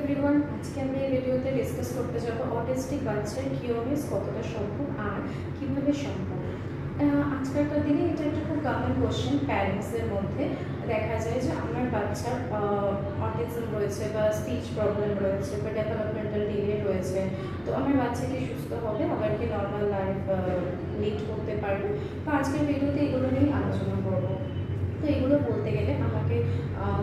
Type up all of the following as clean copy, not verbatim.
Everyone, আজকে আমি এই ভিডিওতে ডিসকাস করতে যাব অটিস্টিক বাচ্চার কিউরিয়াস কতটা সম্ভব আর কিভাবে সম্ভব। আজকালকার দিনে এটা একটা খুব কমন কোশ্চেন প্যারেন্টসদের মধ্যে। দেখা যায় যে আমার বাচ্চার অটিজম রয়েছে বা স্পিচ প্রবলেম রয়েছে বা ডেভেলপমেন্টাল ডিলে রয়েছে, তো আমার বাচ্চা কি সুস্থ হবে, আবার কি নর্মাল লাইফ লিড করতে পারবে। তো আজকের ভিডিওতে এগুলো নিয়ে আলোচনা করবো। তো এগুলো বলতে গেলে আমাকে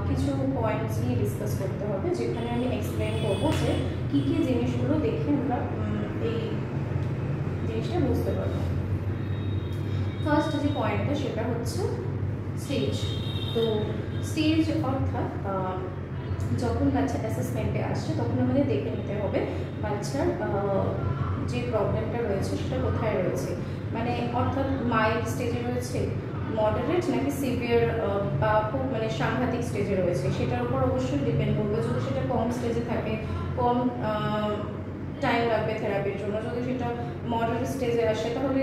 কিছু পয়েন্টস নিয়ে ডিসকাস করতে হবে, যেখানে আমি এক্সপ্লেন করবো যে কী কী জিনিসগুলো দেখে আমরা এই জিনিসটা বুঝতে পারবো। ফার্স্ট যে পয়েন্টটা সেটা হচ্ছে স্টেজ। তো স্টেজ অর্থাৎ যখন বাচ্চা অ্যাসেসমেন্টে আসছে তখন আমাদের দেখে নিতে হবে বাচ্চার যে প্রবলেমটা রয়েছে সেটা কোথায় রয়েছে, মানে অর্থাৎ মাইল্ড স্টেজে রয়েছে, মডারেট নাকি সিভিয়ার বা খুব মানে সাংঘাতিক স্টেজে রয়েছে, সেটার উপর অবশ্যই ডিপেন্ড করবে। যদি সেটা কম স্টেজে থাকে, কম টাইম লাগবে থেরাপির জন্য। যদি সেটা মডারেট স্টেজে আসে তাহলে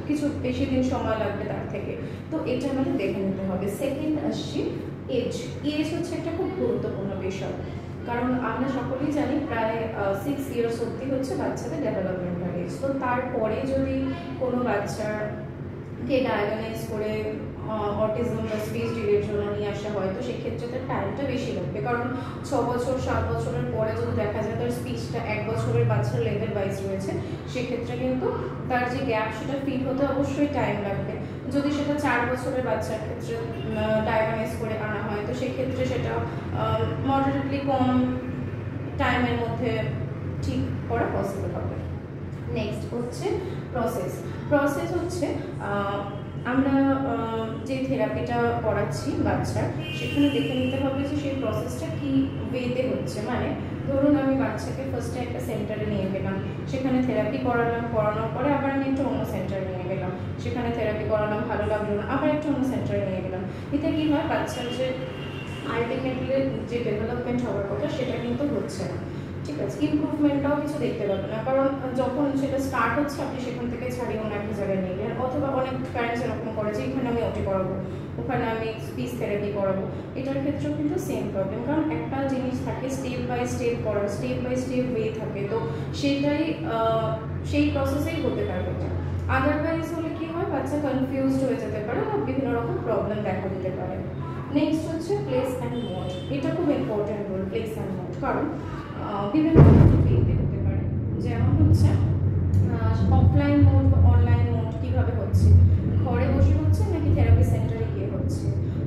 কিছু বেশি দিন সময় লাগবে তার থেকে। তো এটা আমাদের দেখে নিতে হবে। সেকেন্ড আসছি এজ। এজ হচ্ছে একটা খুব গুরুত্বপূর্ণ বিষয়, কারণ আমরা সকলেই জানি প্রায় 6 ইয়ার্স অবধি হচ্ছে বাচ্চাদের ডেভেলপমেন্টাল এজ। তো তারপরে যদি কোনো বাচ্চাকে ডায়াগনাইজ করে অটিজম বা স্পিচ ডিলের জন্য নিয়ে আসা হয়, তো সেক্ষেত্রে তার টাইমটা বেশি লাগবে। কারণ 6 বছর 7 বছরের পরে যদি দেখা যায় তার স্পিচটা 1 বছরের বাচ্চার লেভেল ওয়াইজ রয়েছে, সেক্ষেত্রে কিন্তু তার যে গ্যাপ সেটা ফিল হতে অবশ্যই টাইম লাগবে। যদি সেটা 4 বছরের বাচ্চার ক্ষেত্রে ডায়াগনাইজ করে আনা হয়, তো সেক্ষেত্রে সেটা মডারেটলি কম টাইমের মধ্যে ঠিক করা পসিবল হবে। নেক্সট হচ্ছে প্রসেস হচ্ছে আমরা যে থেরাপিটা করাচ্ছি বাচ্চার, সেখানে দেখে নিতে হবে যে সেই প্রসেসটা কী ওয়েতে হচ্ছে। মানে ধরুন আমি বাচ্চাকে ফার্স্টে একটা সেন্টারে নিয়ে গেলাম, সেখানে থেরাপি করানোর পরে আবার আমি একটা অন্য সেন্টারে নিয়ে গেলাম, সেখানে থেরাপি করালাম, ভালো লাগলো না, আবার একটা অন্য সেন্টারে নিয়ে গেলাম। এতে কী হয়, বাচ্চার যে আলটিমেটলি যে ডেভেলপমেন্ট হওয়ার কথা সেটা কিন্তু হচ্ছে না। ঠিক আছে, ইমপ্রুভমেন্টটাও কিছু দেখতে পাবে না, কারণ যখন সেটা স্টার্ট হচ্ছে আপনি সেখান থেকে ছাড়িয়ে অন্য একটা জায়গায় নিয়ে গেলেন। অথবা অনেক প্যারেন্টস এরকম করে যে এখানে আমি ওটি করাবো, ওখানে আমি স্পিচ থেরাপি করাবো। এটার ক্ষেত্রেও কিন্তু সেম প্রবলেম, কারণ একটা জিনিস থাকে স্টেপ বাই স্টেপ করার, স্টেপ বাই স্টেপ ওয়ে থাকে, তো সেটাই সেই প্রসেসেই হতে পারবে না। আদারওয়াইজ হলে কি হয়, বাচ্চা কনফিউজড হয়ে যেতে পারে বা বিভিন্ন রকম প্রবলেম দেখা দিতে পারে। নেক্সট হচ্ছে প্লেস অ্যান্ড মোড। এটা খুব important role, place and mode, কারণ বিভিন্ন ওয়েতে হতে পারে। যেমন হচ্ছে অফলাইন মোড বা অনলাইন মোড কীভাবে হচ্ছে, ঘরে বসে হচ্ছে নাকি থেরাপি সেন্টারে গিয়ে হচ্ছে,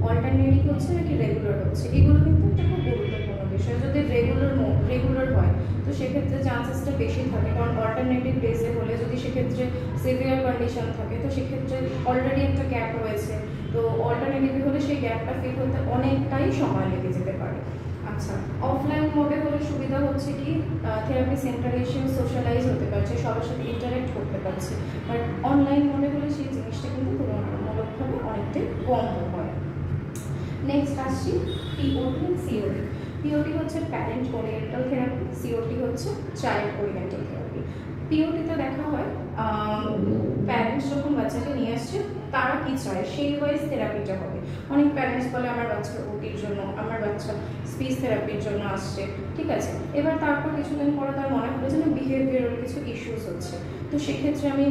অল্টারনেটিভ হচ্ছে নাকি রেগুলার হচ্ছে। এগুলো কিন্তু একটা খুব গুরুত্বপূর্ণ বিষয়। যদি রেগুলার হয় তো সেক্ষেত্রে চান্সেসটা বেশি থাকে, কারণ অল্টারনেটিভ বেসে হলে যদি সেক্ষেত্রে সিভিয়ার কন্ডিশন থাকে, তো সেক্ষেত্রে অলরেডি একটা গ্যাপ রয়েছে, তো অল্টারনেটিভ হলে সেই গ্যাপটা ফিল হতে অনেকটাই সময় লেগে যেতে পারে। আচ্ছা, অফলাইন মোডে হলে সুবিধা হচ্ছে কি, থেরাপি সেন্টারে এসে সোশ্যালাইজ হতে পারছে, সবার সাথে ইন্টারেক্ট করতে পারছে। বাট অনলাইন মোডে হলে সেই জিনিসটা কিন্তু তুলনামূলকভাবে অনেকটাই কম হয়। নেক্সট আসছি পিওটি এবং সিওটি। পিওটি হচ্ছে প্যারেন্ট ওরিয়েন্টাল থেরাপি, সিওটি হচ্ছে চাইল্ড ওরিয়েন্টাল থেরাপি। পিওটিতে দেখা হয় প্যারেন্টস যখন বাচ্চাকে নিয়ে আসছে তারা কি চায় সেই ওয়াইজ থেরাপিটা হবে। অনেক প্যারেন্টস বলে আমার বাচ্চার ওটির জন্য, আমার বাচ্চা স্পিচ থেরাপির জন্য আসছে, ঠিক আছে। এবার তারপর কিছুদিন পরে তার মনে হলো যে বিহেভিয়ারাল কিছু ইস্যুস হচ্ছে, তো সেক্ষেত্রে আমি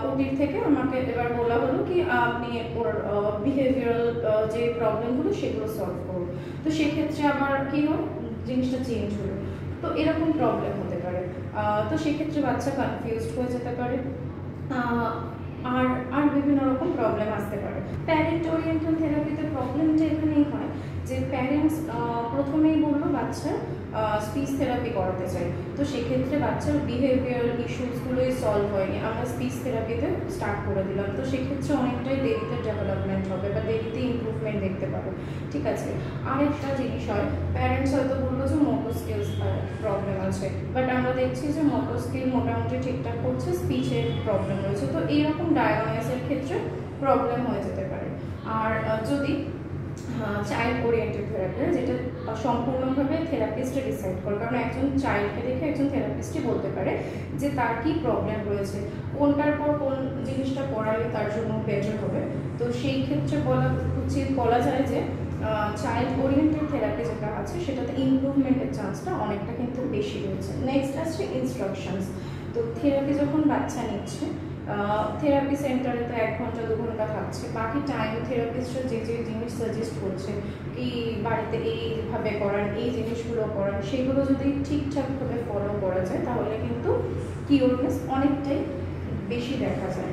ওটির থেকে আমাকে এবার বলা হলো কি আপনি ওর বিহেভিয়ারাল যে প্রবলেমগুলো সেগুলো সলভ করুন। তো সেক্ষেত্রে আবার কী হয়, জিনিসটা চেঞ্জ হলো। তো এরকম প্রবলেম হতে পারে। তো সেক্ষেত্রে বাচ্চা কনফিউজড হয়ে যেতে পারে, আর বিভিন্ন রকম প্রবলেম আসতে পারে। প্যারেন্ট ওরিয়েন্টাল থেরাপিতে প্রবলেমটা এখানেই হয় যে প্যারেন্টস প্রথমেই বললো বাচ্চার স্পিচ থেরাপি করাতে চাই, তো সেক্ষেত্রে বাচ্চার বিহেভিয়ার ইস্যুসগুলোই সলভ হয়নি, আমরা স্পিচ থেরাপিতে স্টার্ট করে দিলাম। তো সেক্ষেত্রে অনেকটাই দেরিতে ডেভেলপমেন্ট হবে বা দেরিতে ইমপ্রুভমেন্ট দেখতে পাবো, ঠিক আছে। আরেকটা জিনিস হয়, প্যারেন্টস হয়তো বললো যে মোটর স্কিলস প্রবলেম আছে, বাট আমরা দেখছি যে মোটর স্কিল মোটামুটি ঠিকঠাক করছে, স্পিচের প্রবলেম রয়েছে। তো এইরকম ডায়াগনোসিসের ক্ষেত্রে প্রবলেম হয়ে যেতে পারে। আর যদি চাইল্ড ওরিয়েন্টেড থেরাপি, যেটা সম্পূর্ণভাবে থেরাপিস্টে ডিসাইড করে, কারণ একজন চাইল্ডকে দেখে একজন থেরাপিস্টই বলতে পারে যে তার কি প্রবলেম রয়েছে, কোনটার পর কোন জিনিসটা করালে তার জন্য বেটার হবে। তো সেই ক্ষেত্রে বলা যায় যে চাইল্ড ওরিয়েন্টেড থেরাপি যেটা আছে সেটাতে ইমপ্রুভমেন্টের চান্সটা অনেকটা কিন্তু বেশি রয়েছে। নেক্সট আসছে ইনস্ট্রাকশনস। তো থেরাপি যখন বাচ্চা নিচ্ছে, থেরাপি সেন্টারে তো 1 ঘন্টা 2 ঘন্টা থাকছে, বাকি টাইম থেরাপিস্টরা যে যে জিনিস সাজেস্ট করছে কি বাড়িতে এইভাবে করান, এই জিনিসগুলো করান, সেগুলো যদি ঠিকঠাকভাবে ফলো করা যায় তাহলে কিন্তু কিওরনেস অনেকটাই বেশি দেখা যায়।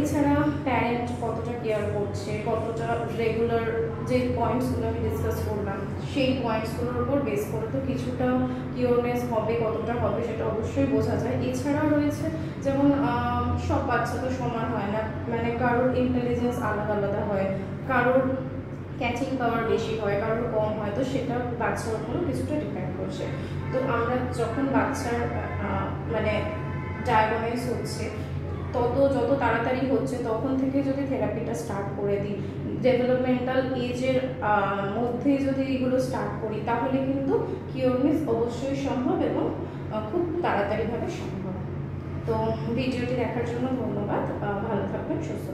এছাড়া প্যারেন্ট কতটা কেয়ার করছে, কতটা রেগুলার, যে পয়েন্টসগুলো আমি ডিসকাস করলাম সেই পয়েন্টসগুলোর উপর বেস করে তো কিছুটা কিওরনেস হবে, কতটা হবে সেটা অবশ্যই বোঝা যায়। এছাড়াও রয়েছে যেমন সব বাচ্চা তো সমান হয় না, মানে কারোর ইন্টেলিজেন্স আলাদা আলাদা হয়, কারোর ক্যাচিং পাওয়ার বেশি হয়, কারোর কম হয়, তো সেটা বাচ্চার উপরও কিছুটা ডিপেন্ড করছে। তো আমরা যখন বাচ্চার মানে ডায়াগনোস হচ্ছে যত তাড়াতাড়ি হচ্ছে তখন থেকে যদি থেরাপিটা স্টার্ট করে দিই, ডেভেলপমেন্টাল এজের মধ্যে যদি এগুলো স্টার্ট করি তাহলে কিন্তু কিওরনেস অবশ্যই সম্ভব এবং খুব তাড়াতাড়িভাবে সম্ভব। তো ভিডিওটি দেখার জন্য ধন্যবাদ। ভালো থাকবেন, সুস্থ